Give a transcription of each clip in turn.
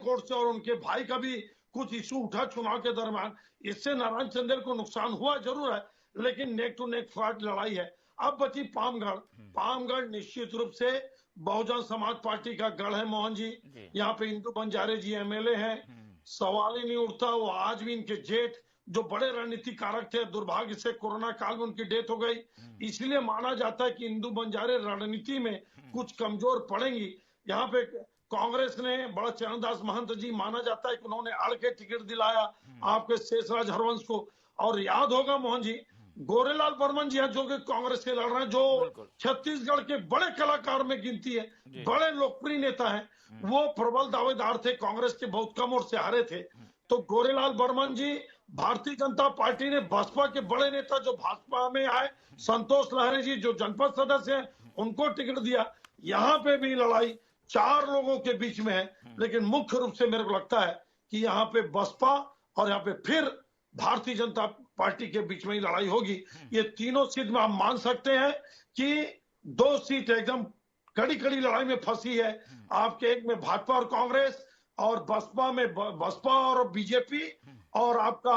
Court से और उनके भाई का भी कुछ इशू उठा चुनाव के दरमियान। इससे नारायण चंदेल को नुकसान हुआ जरूर है, लेकिन नेक टू नेक फाइट लड़ाई है। अब बची पामगढ़। पामगढ़ निश्चित रूप से बहुजन समाज पार्टी का गढ़ है मोहन जी। यहाँ पे इंदु बंजारे जी एमएलए हैं, सवाल ही नहीं उठता। वो आज भी इनके जेठ जो बड़े रणनीतिक कारक थे, दुर्भाग्य से कोरोना काल में उनकी डेथ हो गई, इसलिए माना जाता है कि इंदु बंजारे रणनीति में कुछ कमजोर पड़ेंगी। यहाँ पे कांग्रेस ने बड़ा चरणदास महंत जी माना जाता है कि उन्होंने अड़ के टिकट दिलाया आपके शेषराज हरवंश को। और याद होगा मोहन जी, गोरेलाल बर्मन जी हैं जो कि कांग्रेस से लड़ रहे हैं, जो छत्तीसगढ़ के बड़े कलाकार में गिनती है, बड़े लोकप्रिय नेता हैं। वो प्रबल दावेदार थे, कांग्रेस के बहुत कम वोट से हारे थे। तो गोरेलाल बर्मन जी, भारतीय जनता पार्टी ने बसपा के बड़े नेता जो भाजपा में आए, संतोष लहरी जी जो जनपद सदस्य हैं, उनको टिकट दिया। यहाँ पे भी लड़ाई 4 लोगों के बीच में है, लेकिन मुख्य रूप से मेरे को लगता है कि यहाँ पे बसपा और यहाँ पे फिर भारतीय जनता पार्टी के बीच में ही लड़ाई होगी। ये तीनों सीट में हम मान सकते हैं कि 2 सीट एकदम कड़ी कड़ी लड़ाई में फंसी है। आपके एक में भाजपा और कांग्रेस, और बसपा में बसपा और बीजेपी, और आपका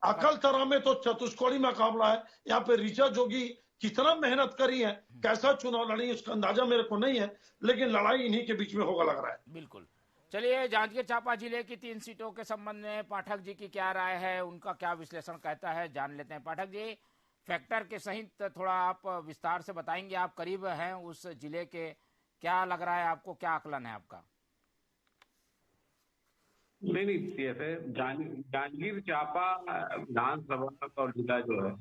अकलतरा में तो चतुष्कोणी मुकाबला है। यहाँ पे ऋचा जोगी कितना मेहनत करी है, कैसा चुनाव लड़ी उसका अंदाजा मेरे को नहीं है, लेकिन लड़ाई इन्हीं के बीच में होगा लग रहा है। बिल्कुल। चलिए, जांजगीर चांपा जिले की 3 सीटों के संबंध में पाठक जी की क्या राय है, उनका क्या विश्लेषण कहता है, जान लेते हैं। पाठक जी, फैक्टर के सहित थोड़ा आप विस्तार से बताएंगे, आप करीब हैं उस जिले के, क्या लग रहा है आपको, क्या आकलन है आपका? नहीं, ऐसे जांजगीर चांपा विधानसभा का जिला जो है,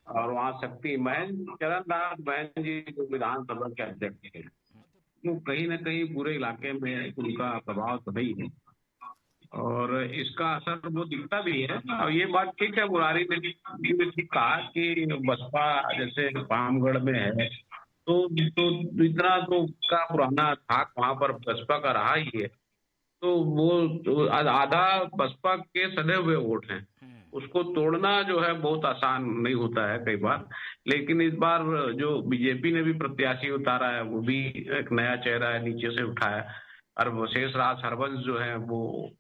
और वहाँ शक्ति महेंद्र चरणदास महंत जी जो विधानसभा के अध्यक्ष हैं, तो कहीं ना कहीं पूरे इलाके में उनका प्रभाव तो नहीं है, और इसका असर वो दिखता भी है। और ये बात ठीक है, मुरारी ने भी ठीक कहा कि बसपा जैसे पामगढ़ में है, तो इतना तो का पुराना धाक वहां पर बसपा का रहा ही है, तो वो आधा बसपा के सधे हुए वोट हैं, उसको तोड़ना जो है बहुत आसान नहीं होता है कई बार। लेकिन इस बार जो बीजेपी ने भी प्रत्याशी उतारा है, वो भी एक नया चेहरा है, नीचे से उठाया। और शेषराज हरवंश जो है वो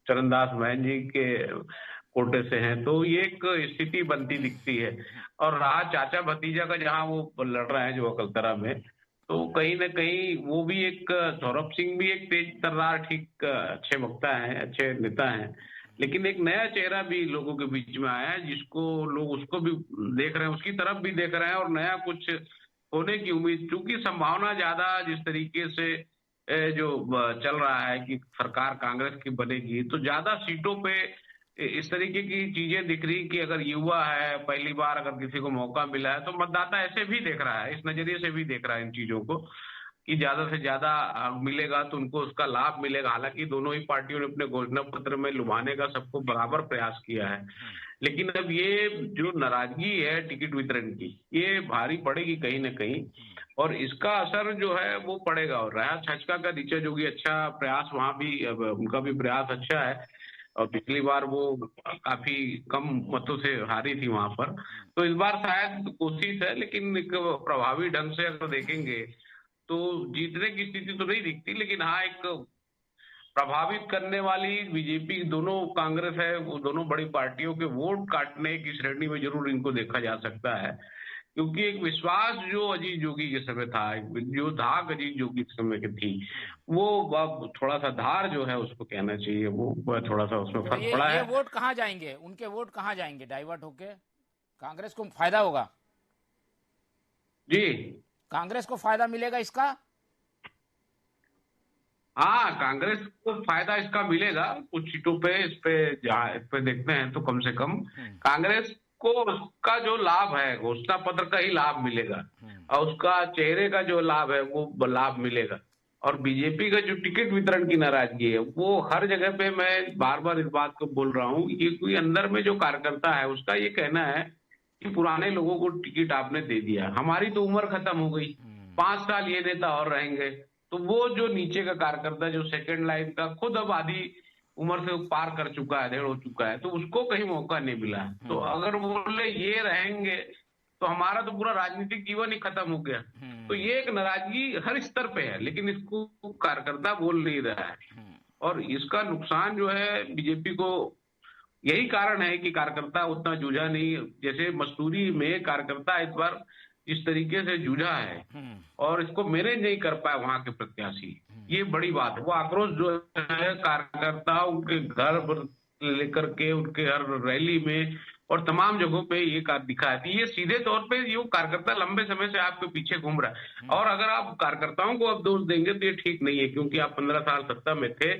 चरणदास महंत जी के कोटे से हैं, तो ये एक स्थिति बनती दिखती है। और रहा चाचा भतीजा का, जहां वो लड़ रहे हैं जो अकलतरा में, तो कहीं ना कहीं वो भी एक, सौरभ सिंह भी एक तेज तर्रार ठीक अच्छे वक्ता हैं, अच्छे नेता हैं, लेकिन एक नया चेहरा भी लोगों के बीच में आया है, जिसको लोग उसको भी देख रहे हैं, उसकी तरफ भी देख रहे हैं, और नया कुछ होने की उम्मीद, क्योंकि संभावना ज्यादा जिस तरीके से जो चल रहा है कि सरकार कांग्रेस की बनेगी, तो ज्यादा सीटों पे इस तरीके की चीजें दिख रही कि अगर युवा है, पहली बार अगर किसी को मौका मिला है, तो मतदाता ऐसे भी देख रहा है, इस नजरिए से भी देख रहा है इन चीजों को कि ज्यादा से ज्यादा मिलेगा तो उनको उसका लाभ मिलेगा। हालांकि दोनों ही पार्टियों ने अपने घोषणा पत्र में लुभाने का सबको बराबर प्रयास किया है, लेकिन अब ये जो नाराजगी है टिकट वितरण की, ये भारी पड़ेगी कहीं ना कहीं, और इसका असर जो है वो पड़ेगा। और रहा छचका का ऋचा जोगी, अच्छा प्रयास वहां भी, उनका भी प्रयास अच्छा है, और पिछली बार वो काफी कम मतों से हारी थी वहां पर, तो इस बार शायद कोशिश है, लेकिन एक प्रभावी ढंग से अगर देखेंगे तो जीतने की स्थिति तो नहीं दिखती। लेकिन हाँ, एक प्रभावित करने वाली बीजेपी, दोनों कांग्रेस है, वो दोनों बड़ी पार्टियों के वोट काटने की श्रेणी में जरूर इनको देखा जा सकता है, क्योंकि एक विश्वास जो अजीत जोगी के समय था, जो धाक अजीत जोगी के समय की थी, वो अब थोड़ा सा धार जो है उसको कहना चाहिए, वो थोड़ा सा उसमें तो फर्क पड़ा है। ये वोट कहाँ जाएंगे, उनके वोट कहाँ जाएंगे डाइवर्ट होके? कांग्रेस को फायदा होगा जी, कांग्रेस को फायदा मिलेगा इसका? हाँ, कांग्रेस को फायदा इसका मिलेगा कुछ सीटों पे, इस पे देखते हैं तो कम से कम कांग्रेस को उसका जो लाभ है घोषणा पत्र का ही लाभ मिलेगा, और उसका चेहरे का जो लाभ है वो लाभ मिलेगा। और बीजेपी का जो टिकट वितरण की नाराजगी है, वो हर जगह पे, मैं बार बार इस बात को बोल रहा हूँ, ये कोई अंदर में जो कार्यकर्ता है उसका ये कहना है कि पुराने लोगों को टिकट आपने दे दिया, हमारी तो उम्र खत्म हो गई, 5 साल ये नेता और रहेंगे। तो वो जो नीचे का कार्यकर्ता, जो सेकंड लाइन का, खुद अब आधी उम्र से पार कर चुका है, 1.5 हो चुका है, तो उसको कहीं मौका नहीं मिला। तो अगर बोले ये रहेंगे तो हमारा तो पूरा राजनीतिक जीवन ही खत्म हो गया। तो ये एक नाराजगी हर स्तर पे है, लेकिन इसको कार्यकर्ता बोल नहीं रहा है। और इसका नुकसान जो है बीजेपी को, यही कारण है कि कार्यकर्ता उतना जूझा नहीं। जैसे मसूरी में कार्यकर्ता इस बार इस तरीके से जूझा है और इसको मैनेज नहीं कर पाए वहां के प्रत्याशी, ये बड़ी बात है। वो आक्रोश जो है कार्यकर्ताओं के घर पर लेकर के उनके हर रैली में और तमाम जगहों पे ये दिखा है। ये सीधे तौर पे ये कार्यकर्ता लंबे समय से आपके पीछे घूम रहा है और अगर आप कार्यकर्ताओं को अब दोष देंगे तो ये ठीक नहीं है, क्योंकि आप 15 साल सत्ता में थे,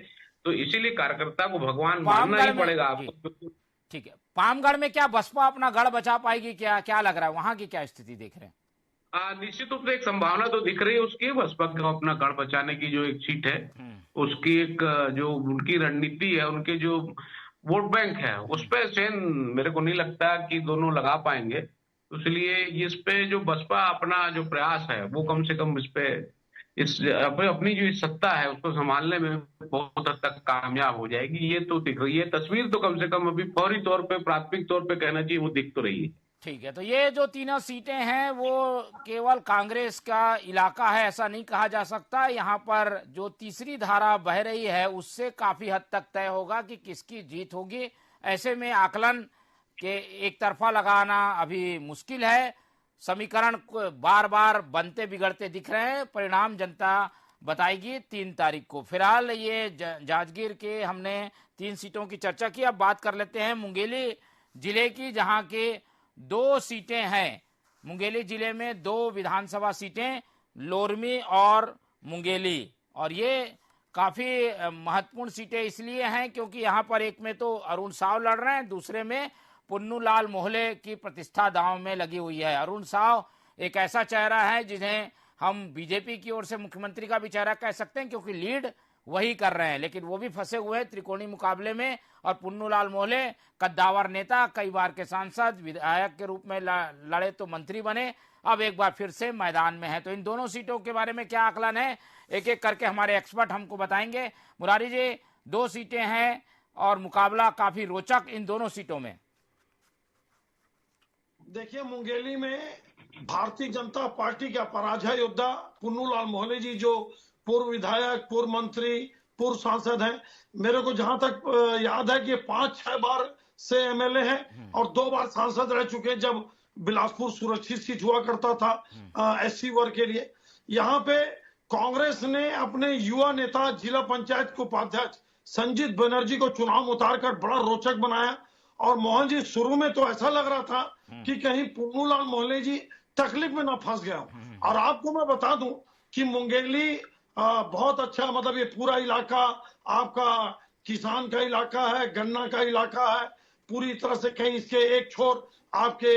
तो इसीलिए कार्यकर्ता को भगवान मानना ही पड़ेगा आपको। ठीक है, पामगढ़ में क्या बसपा अपना गढ़ बचा पाएगी? क्या लग रहा है, वहां की क्या स्थिति देख रहे हैं? निश्चित रूप से एक संभावना तो दिख रही है उसकी, बसपा को अपना गढ़ बचाने की जो एक सीट है उसकी एक जो उनकी रणनीति है, उनके जो वोट बैंक है उस पर चैन मेरे को नहीं लगता कि दोनों लगा पाएंगे। इसलिए इस पे जो बसपा अपना जो प्रयास है वो कम से कम इस पे अपनी जो सत्ता है उसको संभालने में बहुत हद तक कामयाब हो जाएगी। ये तो दिख रही है तस्वीर, तो कम से कम अभी फौरी तौर पे प्राथमिक तौर पे कहना चाहिए वो दिख तो रही है। ठीक है, तो ये जो तीनों सीटें हैं वो केवल कांग्रेस का इलाका है ऐसा नहीं कहा जा सकता। यहाँ पर जो तीसरी धारा बह रही है उससे काफी हद तक तय होगा कि किसकी जीत होगी। ऐसे में आकलन के एक तरफा लगाना अभी मुश्किल है। समीकरण बार बार बनते बिगड़ते दिख रहे हैं। परिणाम जनता बताएगी 3 तारीख को। फिलहाल ये जांजगीर के हमने 3 सीटों की चर्चा की। अब बात कर लेते हैं मुंगेली जिले की, जहां के 2 सीटें हैं। मुंगेली जिले में 2 विधानसभा सीटें, लोरमी और मुंगेली, और ये काफी महत्वपूर्ण सीटें इसलिए हैं क्योंकि यहाँ पर एक में तो अरुण साव लड़ रहे हैं, दूसरे में पुन्नूलाल मोहले की प्रतिष्ठा दांव में लगी हुई है। अरुण साव एक ऐसा चेहरा है जिन्हें हम बीजेपी की ओर से मुख्यमंत्री का भी चेहरा कह सकते हैं क्योंकि लीड वही कर रहे हैं, लेकिन वो भी फंसे हुए हैं त्रिकोणीय मुकाबले में। और पुन्नूलाल मोहले कद्दावर नेता, कई बार के सांसद, विधायक के रूप में लड़े तो मंत्री बने, अब एक बार फिर से मैदान में है। तो इन दोनों सीटों के बारे में क्या आकलन है, एक एक करके हमारे एक्सपर्ट हमको बताएंगे। मुरारी जी, 2 सीटें हैं और मुकाबला काफी रोचक इन दोनों सीटों में। देखिए, मुंगेली में भारतीय जनता पार्टी के पराजय योद्धा पुन्नूलाल मोहले जी, जो पूर्व विधायक, पूर्व मंत्री, पूर्व सांसद हैं, मेरे को जहां तक याद है कि 5-6 बार से एमएलए हैं और 2 बार सांसद रह चुके हैं जब बिलासपुर सुरक्षित सीट हुआ करता था एससी वर्ग के लिए। यहाँ पे कांग्रेस ने अपने युवा नेता, जिला पंचायत के उपाध्यक्ष संजीत बनर्जी को चुनाव में उतारकर बड़ा रोचक बनाया। और मोहन जी, शुरू में तो ऐसा लग रहा था कि कहीं पुन्नूलाल मोहले जी तकलीफ में ना फंस गया। और आपको मैं बता दूं कि मुंगेली बहुत अच्छा, मतलब ये पूरा इलाका आपका किसान का इलाका है, गन्ना का इलाका है, पूरी तरह से कहीं इसके एक छोर आपके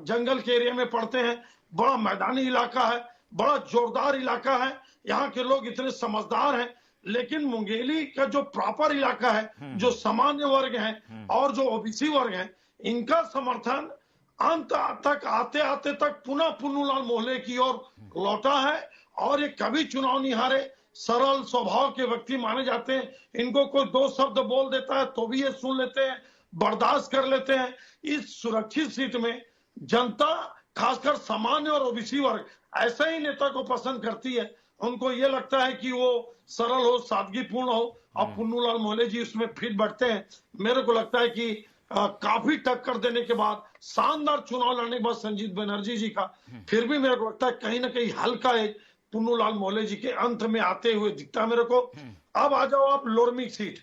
जंगल के एरिया में पड़ते हैं। बड़ा मैदानी इलाका है, बड़ा जोरदार इलाका है, यहाँ के लोग इतने समझदार हैं। लेकिन मुंगेली का जो प्रॉपर इलाका है, जो सामान्य वर्ग है और जो ओबीसी वर्ग है, इनका समर्थन अंत तक आते आते तक पुनः पुन्नूलाल मोहले की ओर लौटा है। और ये कभी चुनाव नहीं हारे, सरल स्वभाव के व्यक्ति माने जाते हैं। इनको कोई 2 शब्द बोल देता है तो भी ये सुन लेते हैं, बर्दाश्त कर लेते हैं। इस सुरक्षित सीट में जनता, खासकर सामान्य और ओबीसी वर्ग, ऐसे ही नेता को पसंद करती है। उनको ये लगता है कि वो सरल हो, सादगीपूर्ण हो, और पुन्नूलाल मोहले जी उसमें फिट बैठते हैं। मेरे को लगता है कि काफी टक्कर देने के बाद, शानदार चुनाव लड़ने के बाद संजीत बनर्जी जी का, फिर भी मेरे को लगता है कहीं ना कहीं हल्का एक पुन्नूलाल मोहले जी के अंत में आते हुए दिखता है मेरे को। अब आ जाओ आप लोरमी सीट।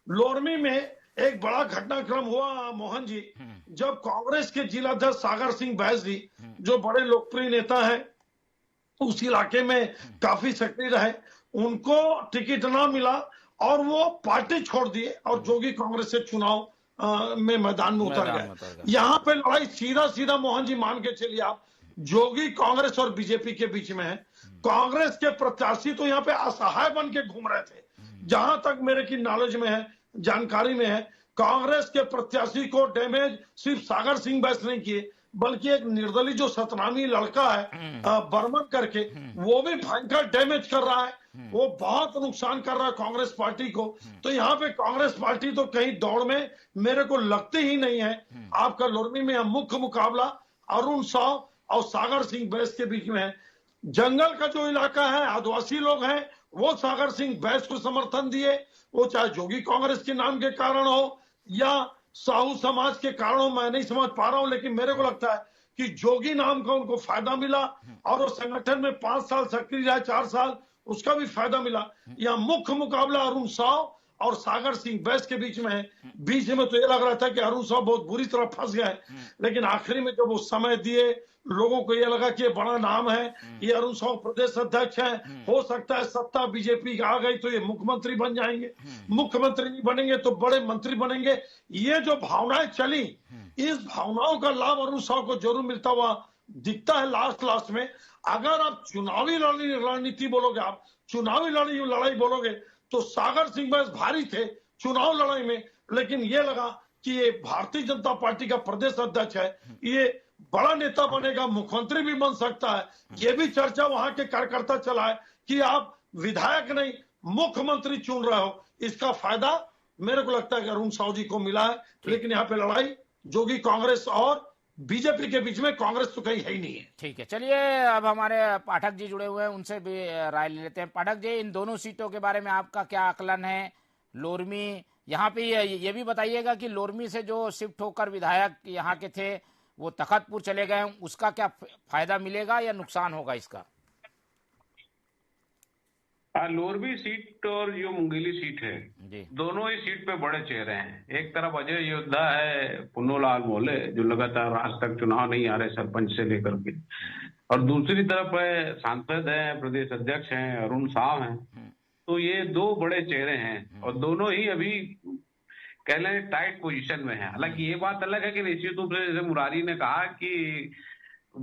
लोरमी में एक बड़ा घटनाक्रम हुआ मोहन जी, जब कांग्रेस के जिलाध्यक्ष सागर सिंह बैस जी, जो बड़े लोकप्रिय नेता है, उस इलाके में काफी सक्रिय रहे, उनको टिकट ना मिला और वो पार्टी छोड़ दिए और जोगी कांग्रेस से चुनाव में मैदान में उतर गए। यहाँ पे लड़ाई सीधा सीधा मोहन जी मान के चलिए आप, जोगी कांग्रेस और बीजेपी के बीच में है। कांग्रेस के प्रत्याशी तो यहाँ पे असहाय बन के घूम रहे थे। जहां तक मेरे की नॉलेज में है, जानकारी में है, कांग्रेस के प्रत्याशी को डैमेज सिर्फ सागर सिंह बैस नहीं किए, बल्कि एक निर्दलीय जो सतनामी लड़का है बर्मन करके, वो भी भयंकर डैमेज कर रहा है। वो बहुत नुकसान कर रहा है कांग्रेस पार्टी को। तो यहाँ पे कांग्रेस पार्टी तो कहीं दौड़ में मेरे को लगती ही नहीं है। आपका लोरमी में मुख्य मुकाबला अरुण साव और सागर सिंह बैस के बीच में है। जंगल का जो इलाका है, आदिवासी लोग हैं, वो सागर सिंह बैस को समर्थन दिए, वो चाहे जोगी कांग्रेस के नाम के कारण हो या साहू समाज के कारण हो, मैं नहीं समझ पा रहा हूं, लेकिन मेरे को लगता है कि जोगी नाम का उनको फायदा मिला और वो संगठन में 5 साल सक्रिय रहे, 4 साल, उसका भी फायदा मिला। या मुख्य मुकाबला अरुण साव और सागर सिंह बैस के बीच में है। बीच में तो ये लग रहा था कि अरुण साव बहुत बुरी तरह फंस गए, लेकिन आखिरी में जब वो समय दिए, लोगों को ये लगा कि ये बड़ा नाम है, ये अरुण साव प्रदेश अध्यक्ष है, हो सकता है सत्ता बीजेपी आ गई तो ये मुख्यमंत्री बन जाएंगे, मुख्यमंत्री नहीं बनेंगे तो बड़े मंत्री बनेंगे। ये जो भावनाएं चली, इस भावनाओं का लाभ अरुण साव को जरूर मिलता हुआ दिखता है लास्ट में। अगर आप चुनावी रणनीति बोलोगे, आप चुनावी लड़ाई बोलोगे, तो सागर सिंह बैस भारी थे चुनाव लड़ाई में, लेकिन ये लगा कि ये भारतीय जनता पार्टी का प्रदेश अध्यक्ष है, ये बड़ा नेता बनेगा, मुख्यमंत्री भी बन सकता है। ये भी चर्चा वहां के कार्यकर्ता चला है कि आप विधायक नहीं मुख्यमंत्री चुन रहे हो। इसका फायदा मेरे को लगता है कि अरुण साव जी को मिला है, लेकिन यहाँ पे लड़ाई जोगी कांग्रेस और बीजेपी के बीच में, कांग्रेस तो कहीं है ही नहीं है। ठीक है, चलिए अब हमारे पाठक जी जुड़े हुए हैं, उनसे भी राय ले लेते हैं। पाठक जी, इन दोनों सीटों के बारे में आपका क्या आकलन है? लोरमी, यहाँ पे ये भी बताइएगा कि लोरमी से जो शिफ्ट होकर विधायक यहाँ के थे वो तखतपुर चले गए, उसका क्या फायदा मिलेगा या नुकसान होगा इसका? लोरमी सीट और जो मुंगेली सीट है, दोनों ही सीट पे बड़े चेहरे हैं। एक तरफ अजय योद्धा है, पुन्नूलाल मोहले, जो लगातार आज तक चुनाव नहीं आ रहे सरपंच से लेकर के, और दूसरी तरफ है सांसद है, प्रदेश अध्यक्ष हैं, अरुण साव हैं। तो ये दो बड़े चेहरे हैं और दोनों ही अभी कह लें टाइट पोजीशन में है। हालांकि ये बात अलग है कि निश्चित रूप से जैसे मुरारी ने कहा कि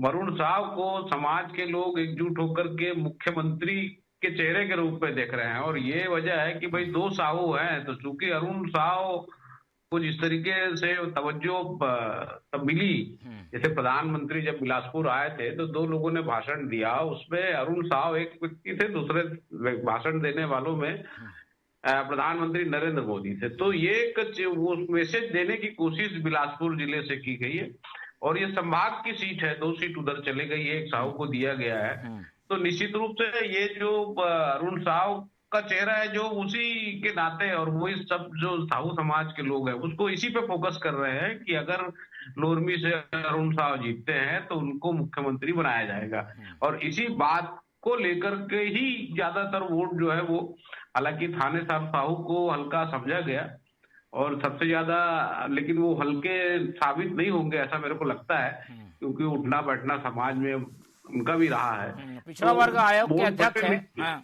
अरुण साव को समाज के लोग एकजुट होकर के मुख्यमंत्री के चेहरे के रूप में देख रहे हैं, और ये वजह है कि भाई दो साहू हैं, तो चूंकि अरुण साव को जिस तरीके से तवज्जो तब मिली, जैसे प्रधानमंत्री जब बिलासपुर आए थे तो दो लोगों ने भाषण दिया, उसमें अरुण साव एक व्यक्ति थे, दूसरे भाषण देने वालों में प्रधानमंत्री नरेंद्र मोदी थे। तो ये वो मैसेज देने की कोशिश बिलासपुर जिले से की गई है, और ये संभाग की सीट है, 2 सीट उधर चली गई है, एक साहू को दिया गया है। तो निश्चित रूप से ये जो अरुण साव का चेहरा है, जो उसी के नाते और वही सब जो साहू समाज के लोग हैं उसको इसी पे फोकस कर रहे हैं कि अगर लोरमी से अरुण साव जीतते हैं तो उनको मुख्यमंत्री बनाया जाएगा, और इसी बात को लेकर के ही ज्यादातर वोट जो है वो, हालांकि थाने साहू को हल्का समझा गया और सबसे ज्यादा, लेकिन वो हल्के साबित नहीं होंगे ऐसा मेरे को लगता है, क्योंकि उठना बैठना समाज में उनका भी रहा है। पिछड़ा वर्ग आयोग के अध्यक्ष हैं।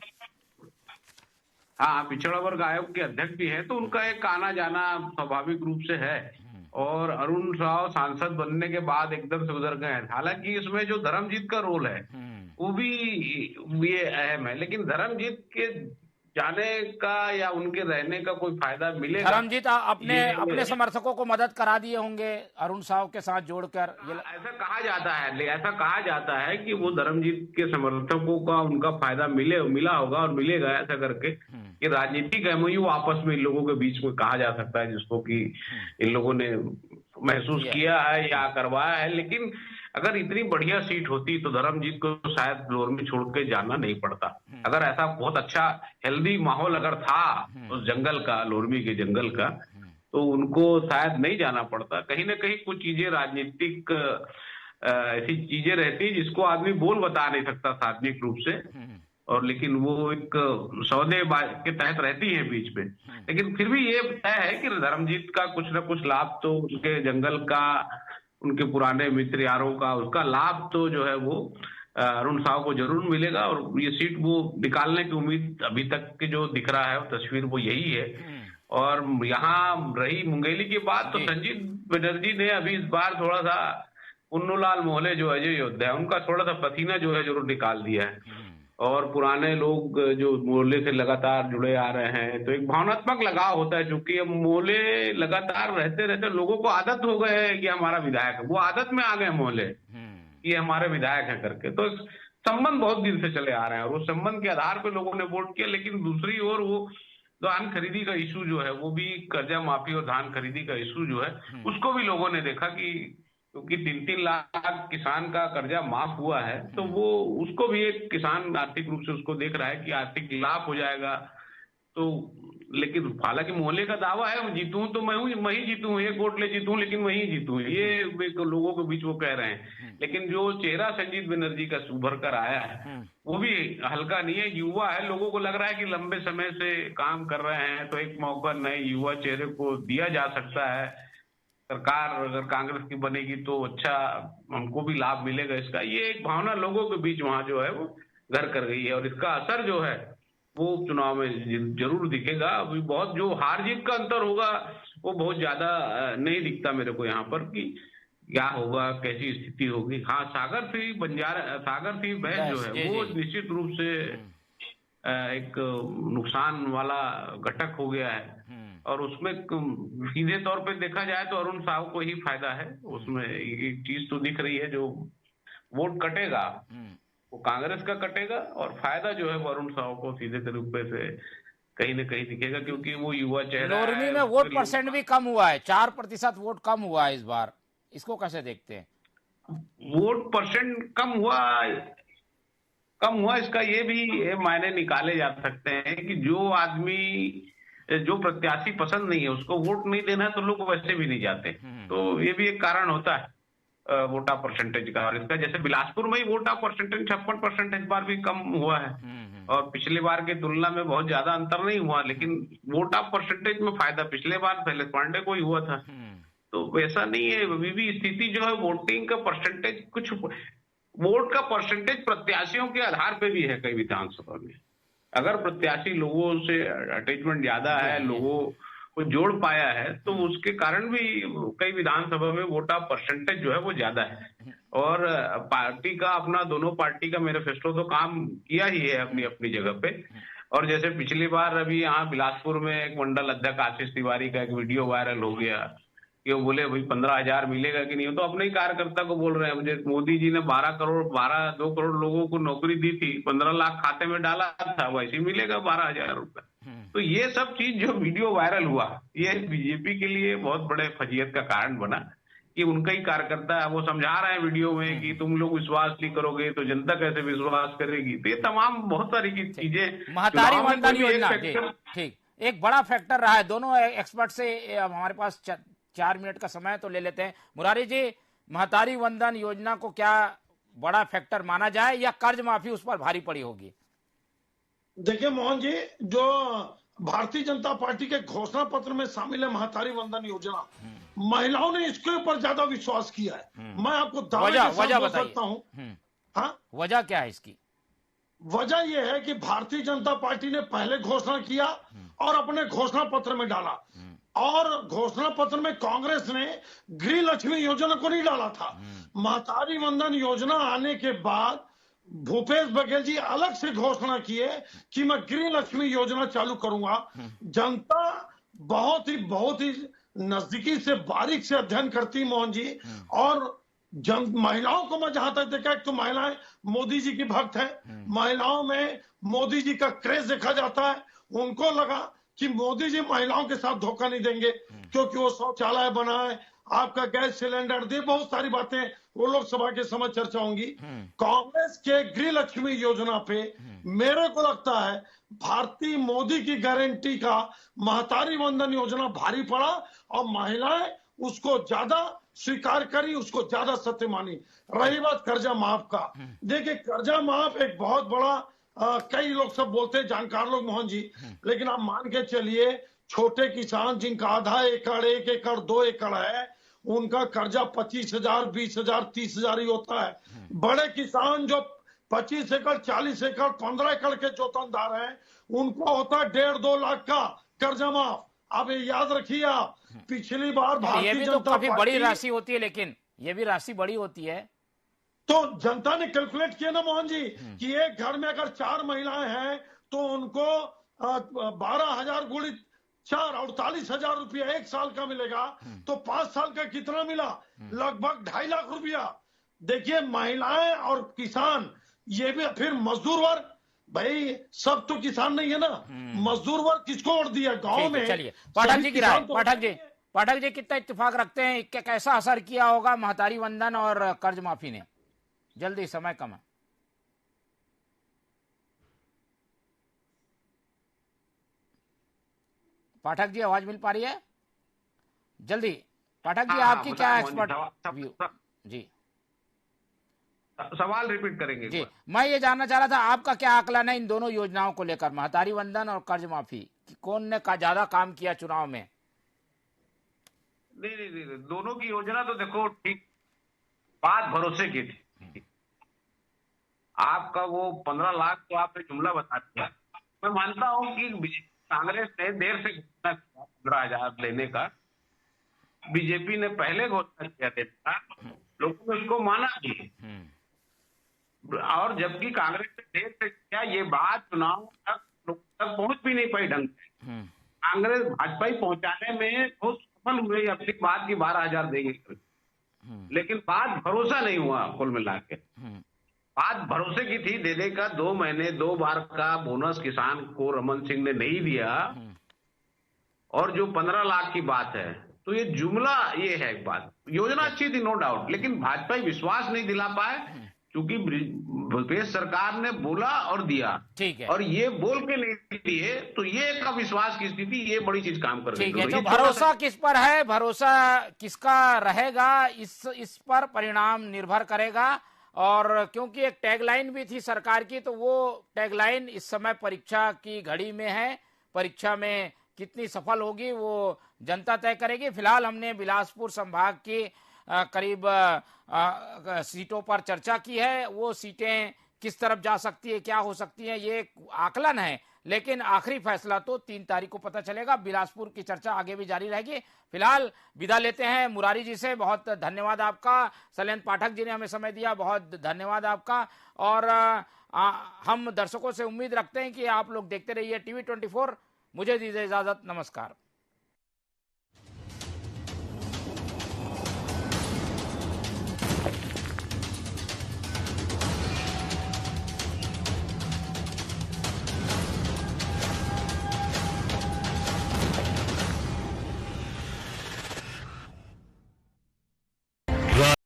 हाँ, पिछड़ा वर्ग आयोग के अध्यक्ष भी है, तो उनका एक आना जाना स्वाभाविक रूप से है। और अरुण साव सांसद बनने के बाद एकदम से उधर गए। हालांकि इसमें जो धर्मजीत का रोल है वो भी ये अहम है, लेकिन धर्मजीत के जाने का या उनके रहने का कोई फायदा मिलेगा? धर्मजीत अपने समर्थकों को मदद करा दिए होंगे अरुण साव के साथ जोड़कर, ऐसा कहा जाता है कि वो धर्मजीत के समर्थकों का उनका फायदा मिला होगा और मिलेगा, ऐसा करके कि राजनीतिक एमओयू आपस में इन लोगों के बीच में कहा जा सकता है, जिसको कि इन लोगों ने महसूस किया है या करवाया है। लेकिन अगर इतनी बढ़िया सीट होती तो धर्मजीत को शायद लोरमी छोड़ के जाना नहीं पड़ता। अगर ऐसा बहुत अच्छा हेल्दी माहौल अगर था उस जंगल का, लोरमी के जंगल का, तो उनको शायद नहीं जाना पड़ता। कहीं ना कहीं कुछ चीजें राजनीतिक ऐसी चीजें रहती है जिसको आदमी बोल बता नहीं सकता सार्वजनिक रूप से, और लेकिन वो एक सौदे के तहत रहती है बीच में। लेकिन फिर भी ये तय है कि धर्मजीत का कुछ ना कुछ लाभ तो उसके जंगल का, उनके पुराने मित्र यारों का, उसका लाभ तो जो है वो अरुण साव को जरूर मिलेगा, और ये सीट वो निकालने की उम्मीद अभी तक की जो दिख रहा है तस्वीर वो यही है। और यहाँ रही मुंगेली की बात, तो संजीव बनर्जी ने अभी इस बार थोड़ा सा पुन्नूलाल मोहले जो अजय योद्धा है उनका थोड़ा सा पसीना जो है जरूर निकाल दिया है, और पुराने लोग जो मोहल्ले से लगातार जुड़े आ रहे हैं, तो एक भावनात्मक लगाव होता है। क्योंकि अब मोहल्ले लगातार रहते रहते लोगों को आदत हो गए है कि हमारा विधायक है, वो आदत में आ गए मोहल्ले ये हमारे विधायक है करके, तो संबंध बहुत दिन से चले आ रहे हैं और उस संबंध के आधार पर लोगों ने वोट किया। लेकिन दूसरी ओर वो धान खरीदी का इशू जो है, वो भी कर्जा माफी और धान खरीदी का इशू जो है, उसको भी लोगों ने देखा कि क्योंकि 3-3 लाख किसान का कर्जा माफ हुआ है, तो वो उसको भी एक किसान आर्थिक रूप से उसको देख रहा है कि आर्थिक लाभ हो जाएगा। तो लेकिन हालांकि मोहल्ले का दावा है जीतूं तो मैं ही जीतूं, एक वोट ले जीतूं लेकिन मैं ही जीतूं, ये लोगों के बीच वो कह रहे हैं। लेकिन जो चेहरा संजीत बनर्जी का उभर कर आया है वो भी हल्का नहीं है, युवा है। लोगों को लग रहा है कि लंबे समय से काम कर रहे हैं तो एक मौका नए युवा चेहरे को दिया जा सकता है। सरकार अगर कांग्रेस की बनेगी तो अच्छा हमको भी लाभ मिलेगा इसका, ये एक भावना लोगों के बीच वहां जो है वो घर कर गई है। और इसका असर जो है वो चुनाव में जरूर दिखेगा। अभी बहुत जो हार जीत का अंतर होगा वो बहुत ज्यादा नहीं दिखता मेरे को यहाँ पर कि क्या होगा, कैसी स्थिति होगी। हाँ, सागर सिंह बहन जो है वो निश्चित रूप से एक नुकसान वाला घटक हो गया है। और उसमें सीधे तौर पे देखा जाए तो अरुण साहू को ही फायदा है। उसमें एक चीज तो दिख रही है, जो वोट कटेगा वो कांग्रेस का कटेगा और फायदा जो है वो अरुण साहू को सीधे तरीके से कहीं न कहीं दिखेगा, क्योंकि वो युवा चेहरा है। लोरमी में वोट परसेंट भी कम हुआ है, 4% वोट कम हुआ है इस बार, इसको कैसे देखते हैं? वोट परसेंट कम हुआ इसका ये भी मायने निकाले जा सकते हैं कि जो प्रत्याशी पसंद नहीं है उसको वोट नहीं देना है तो लोग वैसे भी नहीं जाते। तो ये भी एक कारण होता है वोटा परसेंटेज का। और इसका जैसे बिलासपुर में ही वोटा परसेंटेज 56% इस बार भी कम हुआ है और पिछले बार की तुलना में बहुत ज्यादा अंतर नहीं हुआ, लेकिन वोटा परसेंटेज में फायदा पिछले बार शैलेश पांडे को ही हुआ था। तो वैसा नहीं है, अभी भी स्थिति जो है वोटिंग का परसेंटेज, कुछ वोट का परसेंटेज प्रत्याशियों के आधार पे भी है कई विधानसभा में। अगर प्रत्याशी लोगों से अटैचमेंट ज्यादा है, लोगों को जोड़ पाया है, तो उसके कारण भी कई विधानसभा में वोटा परसेंटेज जो है वो ज्यादा है। और पार्टी का अपना, दोनों पार्टी का मैनिफेस्टो तो काम किया ही है अपनी अपनी जगह पे। और जैसे पिछली बार अभी यहाँ बिलासपुर में एक मंडल अध्यक्ष आशीष तिवारी का एक वीडियो वायरल हो गया कि वो बोले भाई 15,000 मिलेगा कि नहीं, तो अपने ही कार्यकर्ता को बोल रहे हैं मुझे मोदी जी ने 2 करोड़ लोगों को नौकरी दी थी, 15 लाख खाते में डाला था, वैसे मिलेगा 12,000 रुपए। तो ये सब चीज जो वीडियो वायरल हुआ ये बीजेपी के लिए बहुत बड़े फजीयत का कारण बना कि उनका ही कार्यकर्ता है, वो समझा रहे हैं वीडियो में कि तुम लोग विश्वास नहीं करोगे तो जनता कैसे विश्वास करेगी। तो ये तमाम बहुत सारी चीजें, महतारी वंदन योजना ठीक एक बड़ा फैक्टर रहा है। दोनों एक्सपर्ट से हमारे पास 4 मिनट का समय तो ले लेते हैं। मुरारी जी, महतारी वंदन योजना को क्या बड़ा फैक्टर माना जाए या कर्ज माफी उस पर भारी पड़ी होगी? देखिए मोहन जी, जो भारतीय जनता पार्टी के घोषणा पत्र में शामिल है महतारी वंदन योजना, महिलाओं ने इसके ऊपर ज्यादा विश्वास किया है। मैं आपको दावे के साथ बोल सकता हूं। हाँ, वजह क्या है इसकी? वजह यह है कि भारतीय जनता पार्टी ने पहले घोषणा किया और अपने घोषणा पत्र में डाला, और घोषणा पत्र में कांग्रेस ने गृह लक्ष्मी योजना को नहीं डाला था। महतारी वंदन योजना आने के बाद भूपेश बघेल जी अलग से घोषणा किए कि मैं गृह लक्ष्मी योजना चालू करूंगा। जनता बहुत ही नजदीकी से, बारीक से अध्ययन करती मोहन जी। और महिलाओं को मैं जहां तक देखा, एक तो महिलाएं मोदी जी की भक्त है, महिलाओं में मोदी जी का क्रेज देखा जाता है। उनको लगा कि मोदी जी महिलाओं के साथ धोखा नहीं देंगे, क्योंकि वो शौचालय बनाए, आपका गैस सिलेंडर दे, बहुत सारी बातें वो लोकसभा के समय चर्चा होंगी। कांग्रेस के गृह लक्ष्मी योजना पे मेरे को लगता है भारतीय मोदी की गारंटी का महतारी वंदन योजना भारी पड़ा और महिलाएं उसको ज्यादा स्वीकार करी, उसको ज्यादा सत्य मानी। रही बात कर्जा माफ का, देखिए कर्जा माफ एक बहुत बड़ा, कई लोग सब बोलते हैं, जानकार लोग मोहन जी, लेकिन आप मान के चलिए छोटे किसान जिनका आधा एकड़, 1 एकड़, 2 एकड़ है, उनका कर्जा 25,000, 20,000, 30,000 ही होता है। बड़े किसान जो 25 एकड़, 40 एकड़, 15 एकड़ के जोतनदार हैं, उनको होता है 1.5-2 लाख का कर्जा माफ। अब ये याद रखिए आप, पिछली बार भारतीय जनता काफी बड़ी राशि होती है, लेकिन ये भी राशि बड़ी होती है। तो जनता ने कैलकुलेट किया ना मोहन जी कि एक घर में अगर 4 महिलाएं हैं तो उनको 12,000 गुणित 4, 48,000 रुपया 1 साल का मिलेगा। तो 5 साल का कितना मिला? लगभग 2.5 लाख रुपया। देखिए महिलाएं और किसान, ये भी फिर मजदूर वर्ग, भाई सब तो किसान नहीं है ना, मजदूर वर्ग किसको वोट दिया गांव में? चलिए पाठक जी की राय, पाठक जी पाठक जी कितना इत्तेफाक रखते हैं, कैसा असर किया होगा महतारी वंदन और कर्ज माफी ने? जल्दी, समय कम है। पाठक जी आवाज मिल पा रही है? जल्दी पाठक जी, आपकी क्या एक्सपर्ट व्यू? जी सवाल रिपीट करेंगे जी। मैं ये जानना चाह रहा था आपका क्या आकलन है इन दोनों योजनाओं को लेकर, महतारी वंदन और कर्ज माफी, कि कौन ने ज्यादा काम किया चुनाव में? नहीं, दोनों की योजना तो देखो ठीक, बात भरोसे की थी। आपका वो 15 लाख तो आपने जुमला बता दिया। मैं मानता हूं कि कांग्रेस ने देर से घोषणा किया 15,000 लेने का, बीजेपी ने पहले घोषणा किया था, लोगों ने उसको माना भी, और जबकि कांग्रेस ने देर से किया, ये बात चुनाव तक लोगों तक पहुंच भी नहीं पाई ढंग से। कांग्रेस भाजपा ही पहुंचाने में बहुत सफल हुए अपनी बात की 12,000 देंगे, लेकिन बात भरोसा नहीं हुआ। कुल मिला के बात भरोसे की थी, देने का 2 महीने 2 बार का बोनस किसान को रमन सिंह ने नहीं दिया, और जो 15 लाख की बात है, तो ये जुमला ये है एक बात। योजना अच्छी थी नो डाउट, लेकिन भाजपा विश्वास नहीं दिला पाए, क्योंकि भूपेश सरकार ने बोला और दिया, ठीक है, और ये बोल के नहीं दिए, तो ये एक अविश्वास की स्थिति, ये बड़ी चीज काम कर रही है। ठीक है, तो भरोसा किस पर है, भरोसा किसका रहेगा, इस पर परिणाम निर्भर करेगा। और क्योंकि एक टैगलाइन भी थी सरकार की, तो वो टैगलाइन इस समय परीक्षा की घड़ी में है, परीक्षा में कितनी सफल होगी वो जनता तय करेगी। फिलहाल हमने बिलासपुर संभाग की करीब सीटों पर चर्चा की है, वो सीटें किस तरफ जा सकती है, क्या हो सकती है, ये आकलन है, लेकिन आखिरी फैसला तो 3 तारीख को पता चलेगा। बिलासपुर की चर्चा आगे भी जारी रहेगी। फिलहाल विदा लेते हैं मुरारी जी से, बहुत धन्यवाद आपका। शैलेंद्र पाठक जी ने हमें समय दिया, बहुत धन्यवाद आपका। और हम दर्शकों से उम्मीद रखते हैं कि आप लोग देखते रहिए TV 24। मुझे दीजिए इजाजत, नमस्कार।